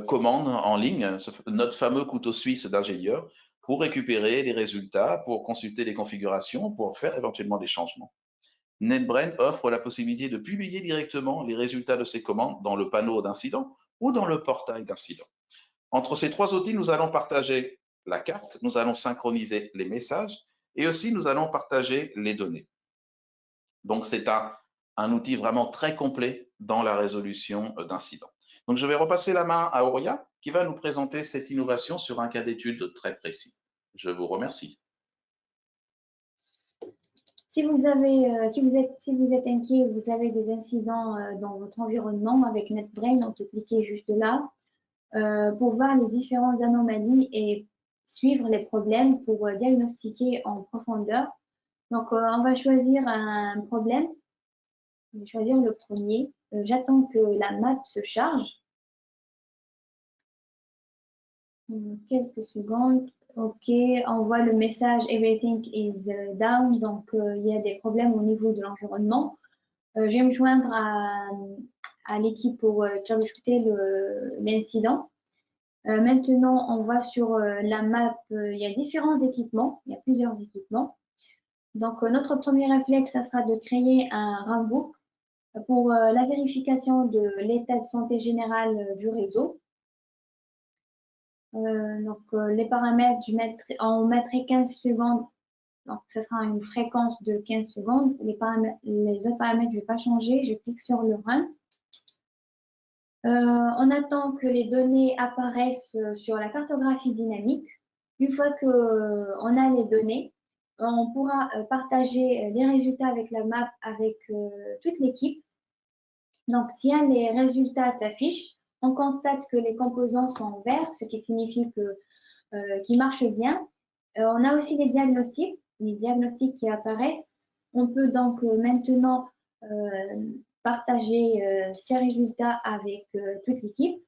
commandes en ligne, notre fameux couteau suisse d'ingénieur, pour récupérer les résultats, pour consulter les configurations, pour faire éventuellement des changements. NetBrain offre la possibilité de publier directement les résultats de ces commandes dans le panneau d'incident ou dans le portail d'incident. Entre ces 3 outils, nous allons partager la carte, nous allons synchroniser les messages et aussi nous allons partager les données. Donc, c'est un outil vraiment très complet dans la résolution d'incidents. Donc, je vais repasser la main à Auria qui va nous présenter cette innovation sur un cas d'étude très précis. Je vous remercie. Si vous êtes inquiet, vous avez des incidents dans votre environnement avec NetBrain, donc cliquez juste là. pour voir les différentes anomalies et suivre les problèmes pour diagnostiquer en profondeur. Donc, on va choisir un problème. Je vais choisir le premier. J'attends que la map se charge. Quelques secondes. OK, on voit le message Everything is down. Donc, il y a des problèmes au niveau de l'environnement. Je vais me joindre à l'équipe pour troubleshooter l'incident. Maintenant, on voit sur la map, il y a différents équipements. Il y a plusieurs équipements. Donc, notre premier réflexe, ça sera de créer un runbook pour la vérification de l'état de santé général du réseau. Donc, les paramètres, on mettrait 15 secondes. Donc, ce sera une fréquence de 15 secondes. Les autres paramètres, je ne vais pas changer. Je clique sur le Run. On attend que les données apparaissent sur la cartographie dynamique. Une fois qu'on a les données, on pourra partager les résultats avec la map avec toute l'équipe. Donc, tiens, les résultats s'affichent. On constate que les composants sont en vert, ce qui signifie qu'ils marchent bien. On a aussi les diagnostics qui apparaissent. On peut donc maintenant partager ces résultats avec toute l'équipe.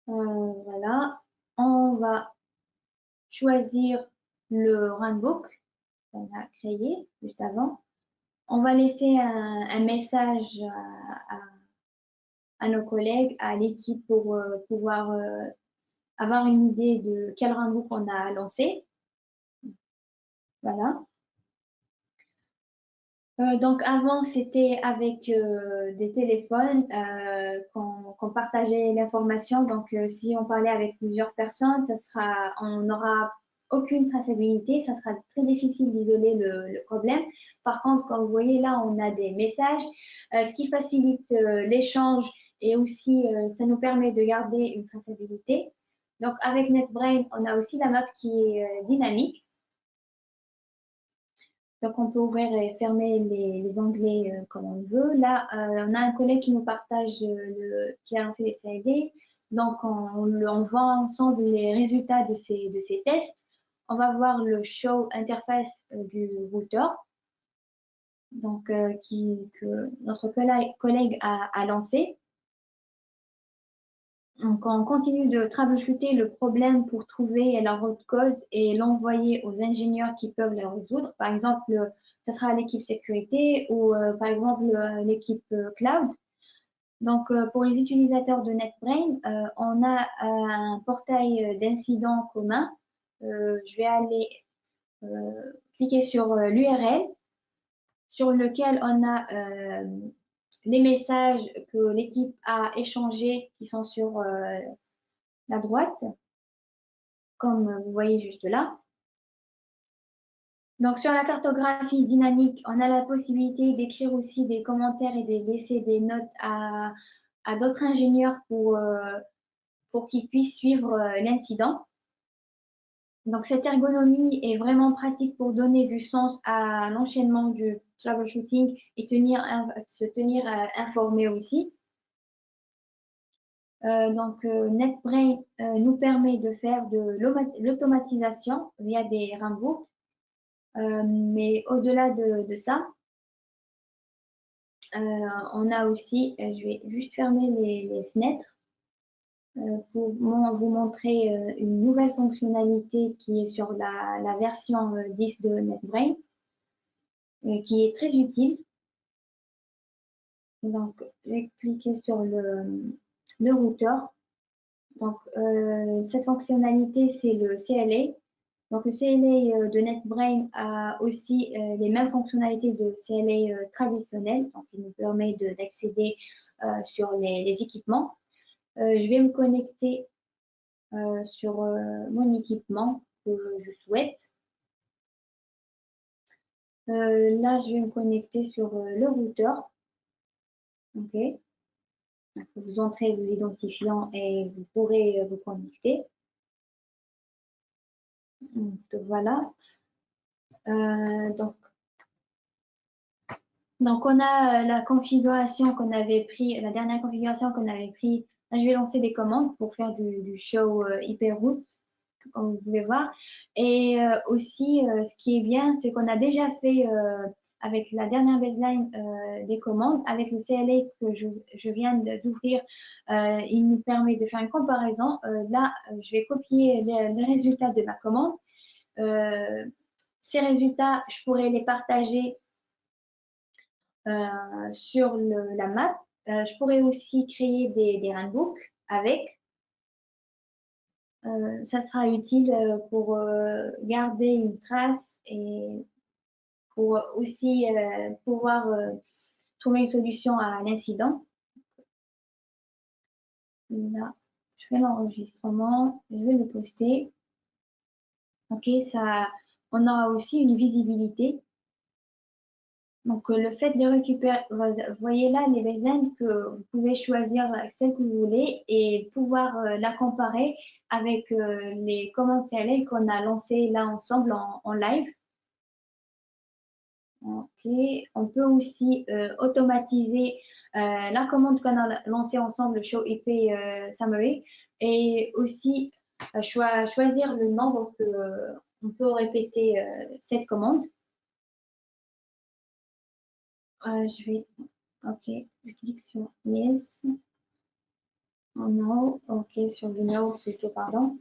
Voilà. On va choisir le runbook qu'on a créé juste avant. On va laisser un message à nos collègues, à l'équipe pour pouvoir avoir une idée de quel runbook on a lancé. Voilà. Donc avant, c'était avec des téléphones qu'on partageait l'information. Donc si on parlait avec plusieurs personnes, on n'aura aucune traçabilité. Ça sera très difficile d'isoler le problème. Par contre, comme vous voyez là, on a des messages, ce qui facilite l'échange et aussi ça nous permet de garder une traçabilité. Donc avec NetBrain, on a aussi la map qui est dynamique. Donc, on peut ouvrir et fermer les onglets comme on veut. Là, on a un collègue qui nous partage, qui a lancé les CAD. Donc, on voit ensemble les résultats de ces tests. On va voir le show interface du routeur, donc, que notre collègue a lancé. Donc, on continue de troubleshooter le problème pour trouver la root cause et l'envoyer aux ingénieurs qui peuvent le résoudre. Par exemple, ce sera l'équipe sécurité ou par exemple l'équipe cloud. Donc, pour les utilisateurs de NetBrain, on a un portail d'incidents commun. Je vais aller cliquer sur l'URL sur lequel on a les messages que l'équipe a échangés qui sont sur la droite, comme vous voyez juste là. Donc, sur la cartographie dynamique, on a la possibilité d'écrire aussi des commentaires et de laisser des notes à d'autres ingénieurs pour qu'ils puissent suivre l'incident. Donc, cette ergonomie est vraiment pratique pour donner du sens à l'enchaînement du troubleshooting et se tenir informé aussi. Donc, NetBrain nous permet de faire de l'automatisation via des runbooks. Mais au-delà de ça, on a aussi, je vais juste fermer les fenêtres pour vous montrer une nouvelle fonctionnalité qui est sur la version 10 de NetBrain, qui est très utile. Donc, je vais cliquer sur le routeur. Donc, cette fonctionnalité, c'est le CLA. Donc, le CLA de NetBrain a aussi les mêmes fonctionnalités de CLA traditionnel. Donc, il nous permet d'accéder sur les équipements. Je vais me connecter sur mon équipement que je souhaite. Là, je vais me connecter sur le routeur. OK. Donc, vous entrez vos identifiants et vous pourrez vous connecter. Donc, voilà. Donc, on a la configuration qu'on avait pris, la dernière configuration qu'on avait pris Là, je vais lancer des commandes pour faire du show IP route, comme vous pouvez voir. Et aussi, ce qui est bien, c'est qu'on a déjà fait avec la dernière baseline des commandes, avec le CLA que je viens d'ouvrir, il nous permet de faire une comparaison. Là, je vais copier les résultats de ma commande. Ces résultats, je pourrais les partager sur la map. Je pourrais aussi créer des runbooks avec. Ça sera utile pour garder une trace et pour aussi pouvoir trouver une solution à l'incident. Là, je fais l'enregistrement, je vais le poster. Ok, ça, on aura aussi une visibilité. Donc, le fait de récupérer, vous voyez là les baselines que vous pouvez choisir celle que vous voulez et pouvoir la comparer avec les commandes CLA qu'on a lancées là ensemble en live. Ok, on peut aussi automatiser la commande qu'on a lancée ensemble, le Show IP Summary, et aussi choisir le nombre que on peut répéter cette commande. Je vais, ok, je clique sur Yes. Oh, no, ok, sur le No plutôt, pardon.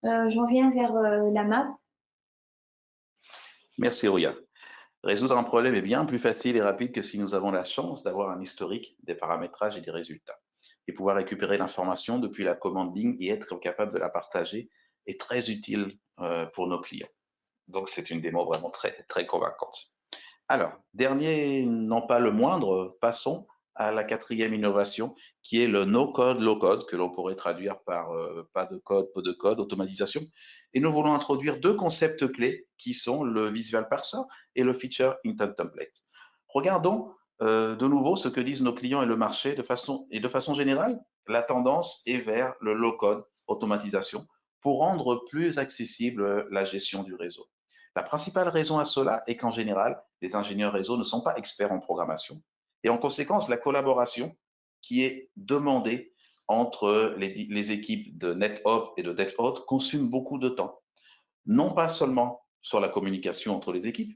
Je reviens vers la map. Merci, Rouya. Résoudre un problème est bien plus facile et rapide que si nous avons la chance d'avoir un historique des paramétrages et des résultats. Et pouvoir récupérer l'information depuis la commande ligne et être capable de la partager est très utile pour nos clients. Donc, c'est une démo vraiment très, très convaincante. Alors, dernier, non pas le moindre, passons à la quatrième innovation qui est le no-code, low-code, que l'on pourrait traduire par pas de code, peu de code, automatisation. Et nous voulons introduire deux concepts clés qui sont le Visual Parser et le Feature Intent Template. Regardons de nouveau ce que disent nos clients et le marché de façon générale. La tendance est vers le low-code, automatisation, pour rendre plus accessible la gestion du réseau. La principale raison à cela est qu'en général, les ingénieurs réseau ne sont pas experts en programmation. Et en conséquence, la collaboration qui est demandée entre les équipes de NetOps et de DevOps consume beaucoup de temps. Non pas seulement sur la communication entre les équipes,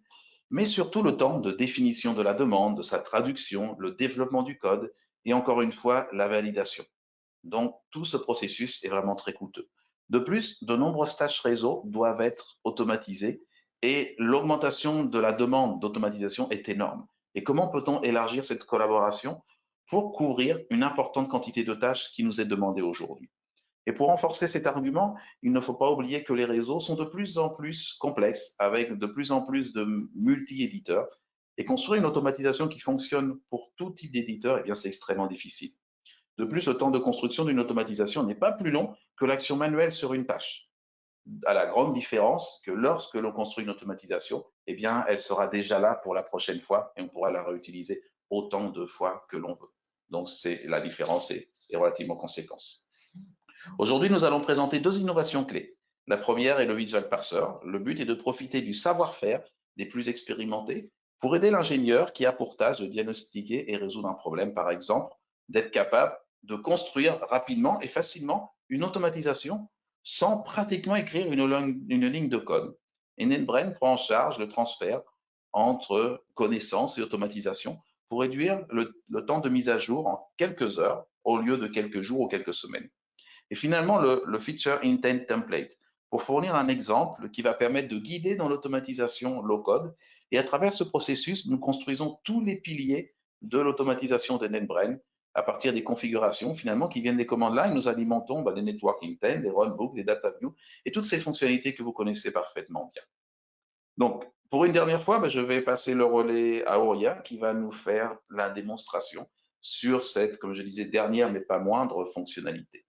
mais surtout le temps de définition de la demande, de sa traduction, le développement du code et encore une fois, la validation. Donc, tout ce processus est vraiment très coûteux. De plus, de nombreuses tâches réseau doivent être automatisées et l'augmentation de la demande d'automatisation est énorme. Et comment peut-on élargir cette collaboration pour couvrir une importante quantité de tâches qui nous est demandée aujourd'hui? Et pour renforcer cet argument, il ne faut pas oublier que les réseaux sont de plus en plus complexes, avec de plus en plus de multi-éditeurs. Et construire une automatisation qui fonctionne pour tout type d'éditeur, eh bien, c'est extrêmement difficile. De plus, le temps de construction d'une automatisation n'est pas plus long que l'action manuelle sur une tâche. À la grande différence que lorsque l'on construit une automatisation, eh bien, elle sera déjà là pour la prochaine fois et on pourra la réutiliser autant de fois que l'on veut. Donc, la différence est relativement conséquente. Aujourd'hui, nous allons présenter deux innovations clés. La première est le Visual Parser. Le but est de profiter du savoir-faire des plus expérimentés pour aider l'ingénieur qui a pour tâche de diagnostiquer et résoudre un problème, par exemple, d'être capable de construire rapidement et facilement une automatisation sans pratiquement écrire une ligne de code. Et NetBrain prend en charge le transfert entre connaissances et automatisation pour réduire le temps de mise à jour en quelques heures au lieu de quelques jours ou quelques semaines. Et finalement, le Feature Intent Template, pour fournir un exemple qui va permettre de guider dans l'automatisation low-code. Et à travers ce processus, nous construisons tous les piliers de l'automatisation de NetBrain à partir des configurations finalement qui viennent des commandes là et nous alimentons des Network Intent, des Runbooks, des Data View et toutes ces fonctionnalités que vous connaissez parfaitement bien. Donc, pour une dernière fois, je vais passer le relais à Auria qui va nous faire la démonstration sur cette, comme je disais, dernière mais pas moindre fonctionnalité.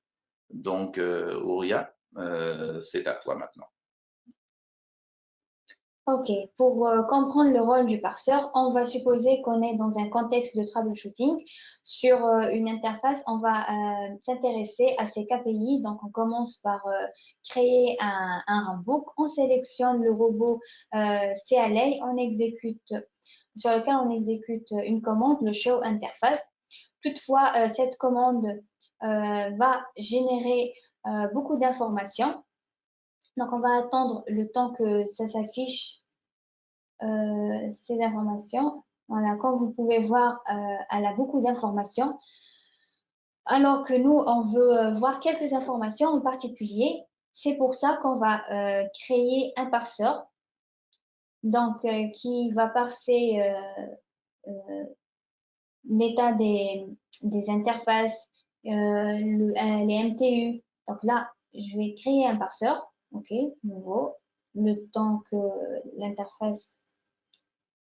Donc, Auria, c'est à toi maintenant. Ok, pour comprendre le rôle du parseur, on va supposer qu'on est dans un contexte de troubleshooting. Sur une interface, on va s'intéresser à ces KPI. Donc, on commence par créer un runbook. On sélectionne le robot CLA, sur lequel on exécute une commande, le show interface. Toutefois, cette commande va générer beaucoup d'informations. Donc, on va attendre le temps que ça s'affiche, ces informations. Voilà, comme vous pouvez voir, elle a beaucoup d'informations. Alors que nous, on veut voir quelques informations en particulier. C'est pour ça qu'on va créer un parseur, donc qui va parser l'état des interfaces, les MTU. Donc là, je vais créer un parseur, ok, nouveau, le temps que l'interface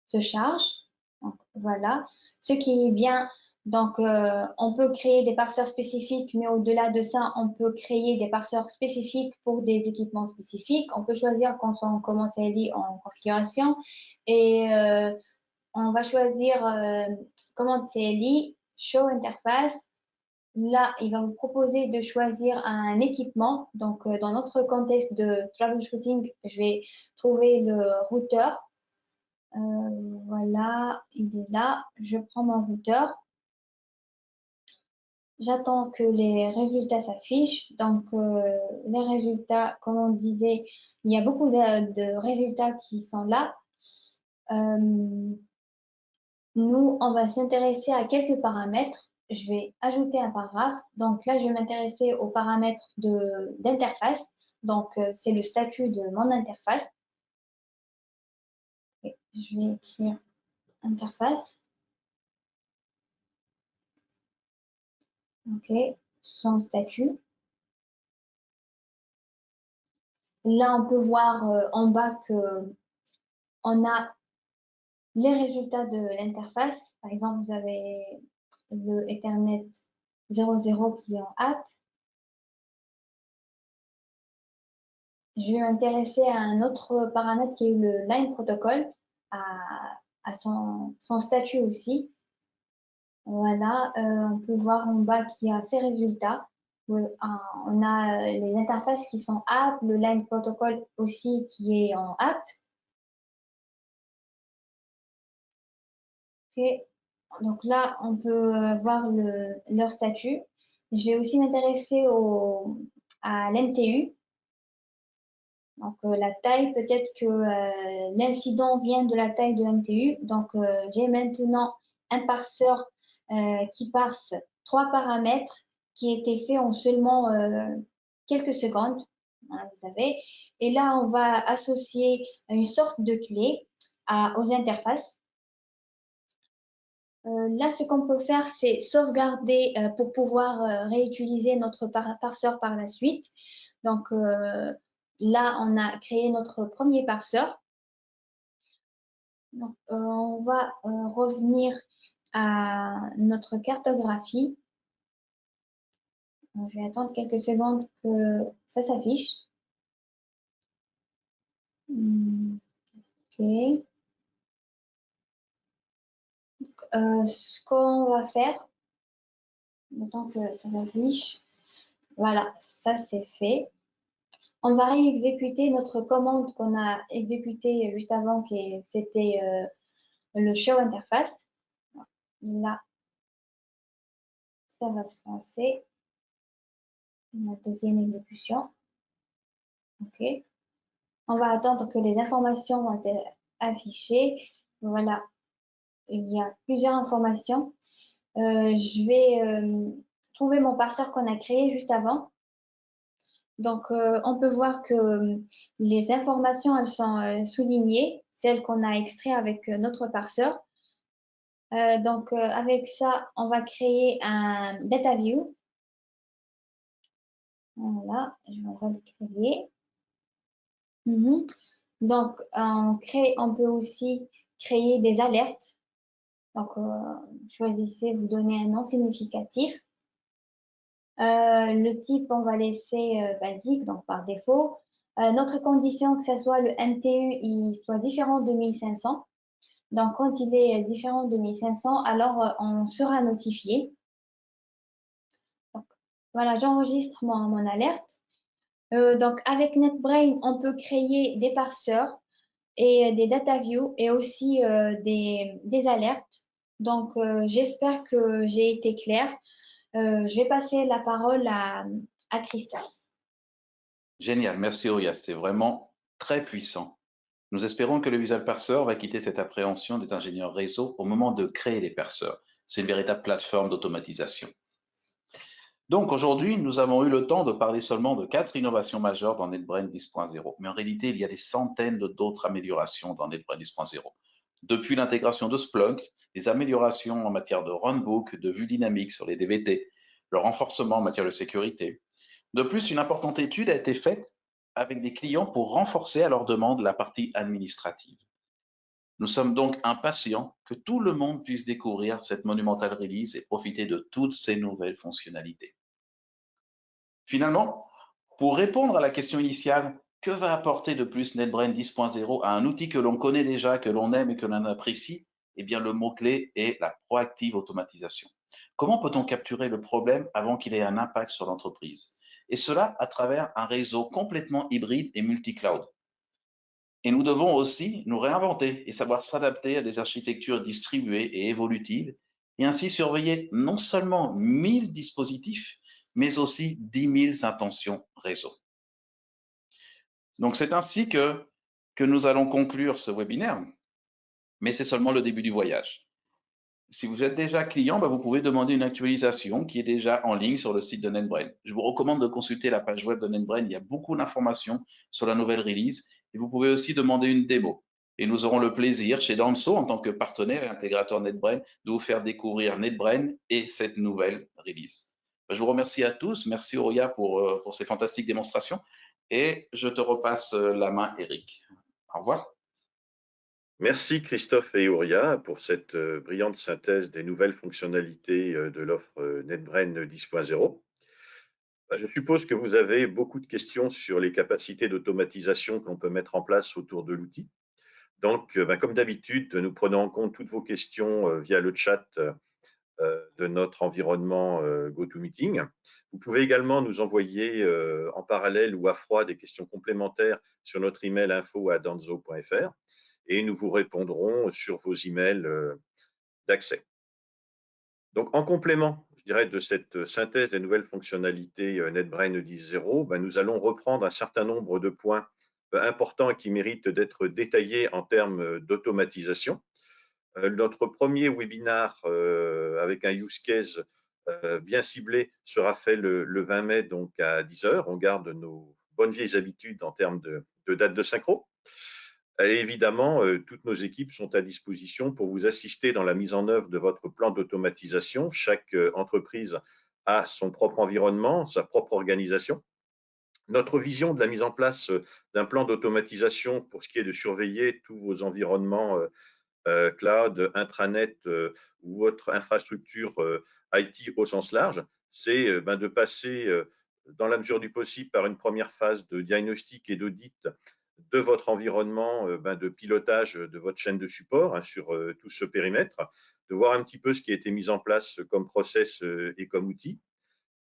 se charge. Donc, voilà. Ce qui est bien, donc on peut créer des parseurs spécifiques, mais au-delà de ça, on peut créer des parseurs spécifiques pour des équipements spécifiques. On peut choisir qu'on soit en commande CLI en configuration et on va choisir commande CLI, show interface. Là, il va vous proposer de choisir un équipement. Donc, dans notre contexte de troubleshooting, je vais trouver le routeur. Voilà, il est là. Je prends mon routeur. J'attends que les résultats s'affichent. Donc, les résultats, comme on disait, il y a beaucoup de résultats qui sont là. Nous, on va s'intéresser à quelques paramètres. Je vais ajouter un paragraphe. Donc là, je vais m'intéresser aux paramètres d'interface. Donc, c'est le statut de mon interface. Et je vais écrire interface. OK, son statut. Là, on peut voir en bas qu'on a les résultats de l'interface. Par exemple, vous avez le Ethernet 00 qui est en app. Je vais m'intéresser à un autre paramètre qui est le line protocol, à son statut aussi. Voilà, on peut voir en bas qu'il y a ces résultats. On a les interfaces qui sont app, le line protocol aussi qui est en app. Okay. Donc là, on peut voir leur statut. Je vais aussi m'intéresser à l'MTU. Donc la taille, peut-être que l'incident vient de la taille de l'MTU. Donc j'ai maintenant un parseur qui parse 3 paramètres qui étaient faits en seulement quelques secondes. Voilà, vous avez. Et là, on va associer une sorte de clé aux interfaces. Là, ce qu'on peut faire, c'est sauvegarder pour pouvoir réutiliser notre parseur par la suite. Donc là, on a créé notre premier parseur. Donc, on va revenir à notre cartographie. Je vais attendre quelques secondes que ça s'affiche. OK. Ce qu'on va faire, maintenant que ça s'affiche, voilà, ça c'est fait. On va réexécuter notre commande qu'on a exécutée juste avant, c'était le show interface. Là, ça va se lancer. La deuxième exécution. OK. On va attendre que les informations vont être affichées. Voilà, il y a plusieurs informations. Je vais trouver mon parseur qu'on a créé juste avant. Donc, on peut voir que les informations, elles sont soulignées, celles qu'on a extraites avec notre parseur. Donc, avec ça, on va créer un data view. Voilà, je vais le créer. Donc, on peut aussi créer des alertes. Donc, choisissez, vous donnez un nom significatif. Le type, on va laisser basique, donc par défaut. Notre condition, que ce soit le MTU, il soit différent de 1500. Donc, quand il est différent de 1500, alors on sera notifié. Donc, voilà, j'enregistre mon alerte. Donc, avec NetBrain, on peut créer des parseurs et des data views et aussi des alertes. Donc, j'espère que j'ai été claire. Je vais passer la parole à Christophe. Génial, merci Orias, c'est vraiment très puissant. Nous espérons que le visual parser va quitter cette appréhension des ingénieurs réseau au moment de créer les parseurs. C'est une véritable plateforme d'automatisation. Donc aujourd'hui, nous avons eu le temps de parler seulement de 4 innovations majeures dans NetBrain 10.0, mais en réalité, il y a des centaines d'autres améliorations dans NetBrain 10.0. Depuis l'intégration de Splunk, des améliorations en matière de runbook, de vue dynamique sur les DVT, le renforcement en matière de sécurité. De plus, une importante étude a été faite avec des clients pour renforcer à leur demande la partie administrative. Nous sommes donc impatients que tout le monde puisse découvrir cette monumentale release et profiter de toutes ces nouvelles fonctionnalités. Finalement, pour répondre à la question initiale, que va apporter de plus NetBrain 10.0 à un outil que l'on connaît déjà, que l'on aime et que l'on apprécie? Eh bien, le mot-clé est la proactive automatisation. Comment peut-on capturer le problème avant qu'il ait un impact sur l'entreprise? Et cela à travers un réseau complètement hybride et multi-cloud. Et nous devons aussi nous réinventer et savoir s'adapter à des architectures distribuées et évolutives et ainsi surveiller non seulement 1000 dispositifs, mais aussi 10 000 intentions réseau. Donc c'est ainsi que nous allons conclure ce webinaire, mais c'est seulement le début du voyage. Si vous êtes déjà client, vous pouvez demander une actualisation qui est déjà en ligne sur le site de NetBrain. Je vous recommande de consulter la page web de NetBrain. Il y a beaucoup d'informations sur la nouvelle release et vous pouvez aussi demander une démo. Et nous aurons le plaisir chez Danso, en tant que partenaire et intégrateur NetBrain, de vous faire découvrir NetBrain et cette nouvelle release. Je vous remercie à tous. Merci Auria pour ces fantastiques démonstrations. Et je te repasse la main, Eric. Au revoir. Merci Christophe et Auria pour cette brillante synthèse des nouvelles fonctionnalités de l'offre NetBrain 10.0. Je suppose que vous avez beaucoup de questions sur les capacités d'automatisation que l'on peut mettre en place autour de l'outil. Donc, comme d'habitude, nous prenons en compte toutes vos questions via le chat de notre environnement GoToMeeting. Vous pouvez également nous envoyer en parallèle ou à froid des questions complémentaires sur notre email info@danzo.fr et nous vous répondrons sur vos emails d'accès. Donc, en complément, je dirais, de cette synthèse des nouvelles fonctionnalités NetBrain 10.0, nous allons reprendre un certain nombre de points importants et qui méritent d'être détaillés en termes d'automatisation. Notre premier webinar avec un use case bien ciblé sera fait le 20 mai, donc à 10 h. On garde nos bonnes vieilles habitudes en termes de date de synchro. Et évidemment, toutes nos équipes sont à disposition pour vous assister dans la mise en œuvre de votre plan d'automatisation. Chaque entreprise a son propre environnement, sa propre organisation. Notre vision de la mise en place d'un plan d'automatisation pour ce qui est de surveiller tous vos environnements cloud, intranet ou autre infrastructure IT au sens large, c'est de passer dans la mesure du possible par une première phase de diagnostic et d'audit de votre environnement de pilotage de votre chaîne de support sur tout ce périmètre, de voir un petit peu ce qui a été mis en place comme process et comme outil,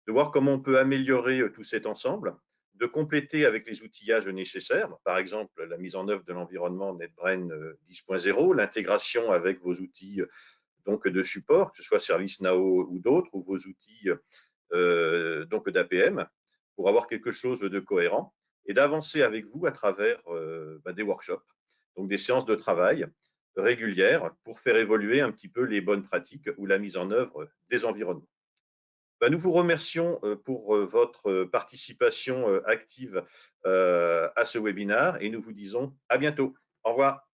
de voir comment on peut améliorer tout cet ensemble, de compléter avec les outillages nécessaires, par exemple la mise en œuvre de l'environnement NetBrain 10.0, l'intégration avec vos outils donc de support, que ce soit ServiceNow ou d'autres, ou vos outils donc d'APM, pour avoir quelque chose de cohérent, et d'avancer avec vous à travers des workshops, donc des séances de travail régulières pour faire évoluer un petit peu les bonnes pratiques ou la mise en œuvre des environnements. Nous vous remercions pour votre participation active à ce webinaire et nous vous disons à bientôt. Au revoir.